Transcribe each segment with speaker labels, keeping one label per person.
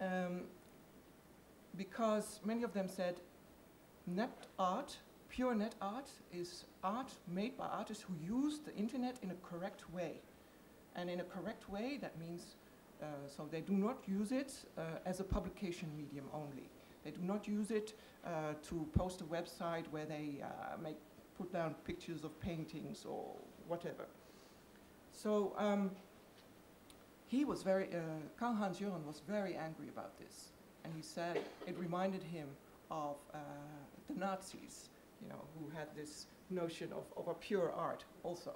Speaker 1: um, because many of them said net art, pure net art, is art made by artists who use the internet in a correct way. And in a correct way, that means, so they do not use it as a publication medium only. They do not use it to post a website where they put down pictures of paintings or whatever. So he was very, Karl-Heinz Joran was very angry about this. And he said it reminded him of the Nazis, you know, who had this notion of a pure art also.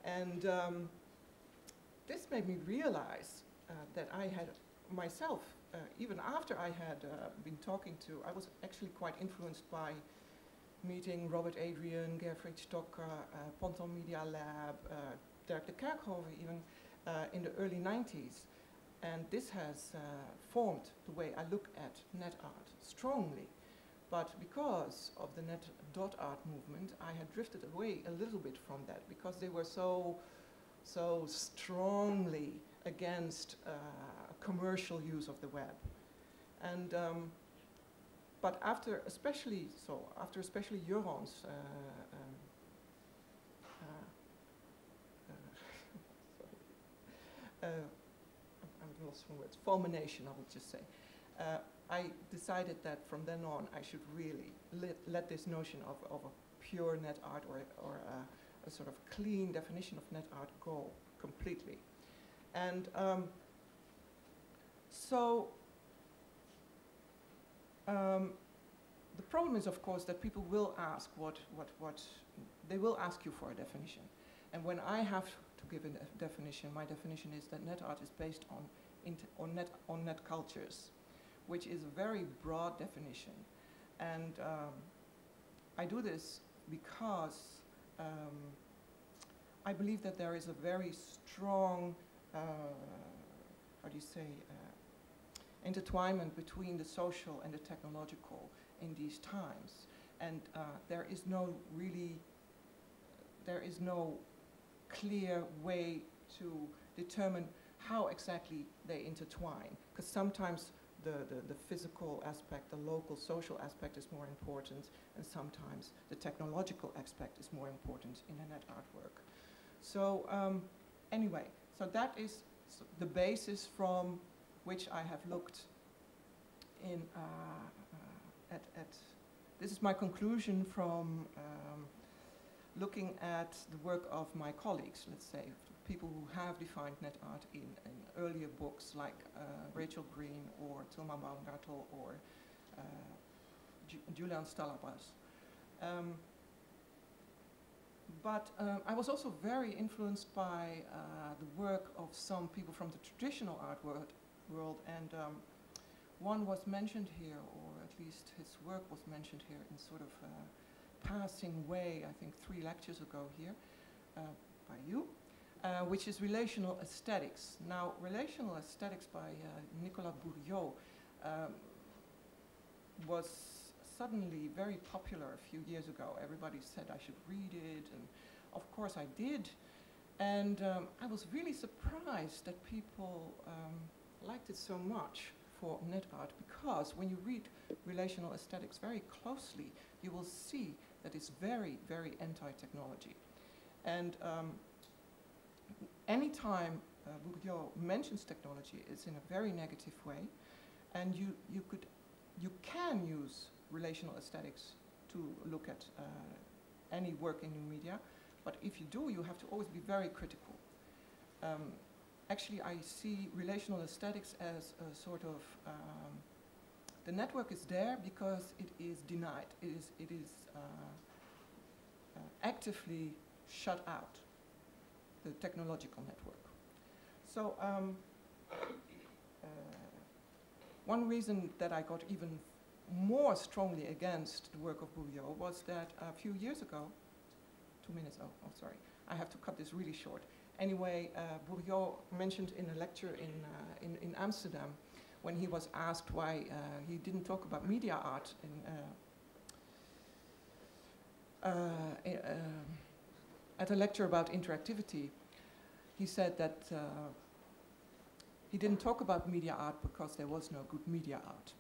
Speaker 1: And this made me realize that I had myself, even after I had been talking to, I was actually quite influenced by meeting Robert Adrian, Gerfried Stocker, Ponton Media Lab, Dirk de Kerkhoven even in the early 90s. And this has formed the way I look at net art strongly. But because of the net.art movement, I had drifted away a little bit from that because they were so strongly against commercial use of the web. And but after especially Joran's I'm lost for words, fulmination, I would just say. I decided that from then on I should really let this notion of a pure net art or a sort of clean definition of net art go completely. And the problem is, of course, that people will ask they will ask you for a definition. And when I have to give a definition, my definition is that net art is based on net cultures, which is a very broad definition. And I do this because I believe that there is a very strong, how do you say, intertwinement between the social and the technological in these times. And there is no clear way to determine how exactly they intertwine. Because sometimes the physical aspect, the local social aspect is more important, and sometimes the technological aspect is more important in a net artwork. So anyway, so that is the basis from which I have looked in this is my conclusion from looking at the work of my colleagues, let's say, people who have defined net art in earlier books like Rachel Green or Tilman Baumgartel or Julian Stalabras. But I was also very influenced by the work of some people from the traditional art world, and one was mentioned here, or at least his work was mentioned here in sort of a passing way, I think 3 lectures ago here, by you, which is relational aesthetics. Now, relational aesthetics by Nicolas Bourriot was suddenly very popular a few years ago. Everybody said I should read it, and of course I did. And I was really surprised that people liked it so much for net art, because when you read relational aesthetics very closely, you will see that it's very, very anti-technology. And anytime Bourdieu mentions technology, it's in a very negative way, and you can use relational aesthetics to look at any work in new media, but if you do, you have to always be very critical. Actually, I see relational aesthetics as a sort of, the network is there because it is denied. It is actively shut out, the technological network. So one reason that I got even more strongly against the work of Bourdieu was that a few years ago, 2 minutes, oh sorry, I have to cut this really short. Anyway, Bourdieu mentioned in a lecture in Amsterdam, when he was asked why he didn't talk about media art at a lecture about interactivity. He said that he didn't talk about media art because there was no good media art.